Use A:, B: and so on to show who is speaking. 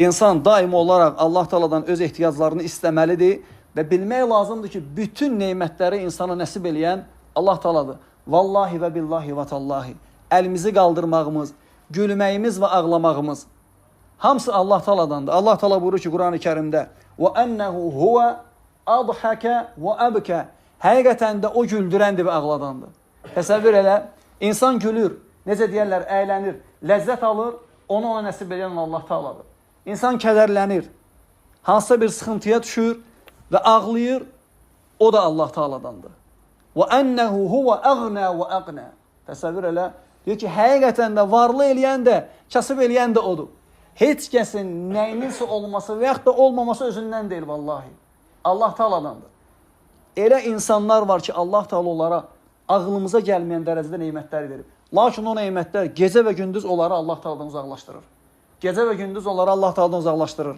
A: İnsan daim olaraq Allah Taala'dan öz ehtiyaclarını istəməlidir və bilmək lazımdır ki, bütün nemətləri insana nəsib eləyən Allah Taala'dır. Vallahi və billahi və tallahi. Əlimizi qaldırmağımız, gülməyimiz və ağlamağımız hamısı Allah Taala'dandır. Allah Taala buyurur ki, Qur'an-ı Kərimdə: "Və ennehu huve adhaka və abka." Həqiqətən də o güldürəndir və ağladandır. Təsəvvür elə, insan gülür, necə deyərlər, əylənir, ləzzət alır, onu ona nəsib edən Allah Taala'dır. İnsan kədərlənir, hansısa bir sıxıntıya düşür və ağlayır, o da Allah Taala'dandır. Və ennehu huve aghna və aqna. Təsəvvür elə, deyir ki, həqiqətən də varlı eləyən də, kasıb eləyən də odur. Heç kəsin nəyinsə olması və yaxud da olmaması özündən deyil vallahi. Allah Taala'dandır. Elə insanlar var ki, Allah Taala onlara ağlımıza gəlməyən dərəcədə nemətlər verir. Lakin o nemətlər gecə və gündüz onları Allah Taala'dan uzaqlaşdırır. Gecə və gündüz onları Allah Taala'dan uzaqlaşdırır.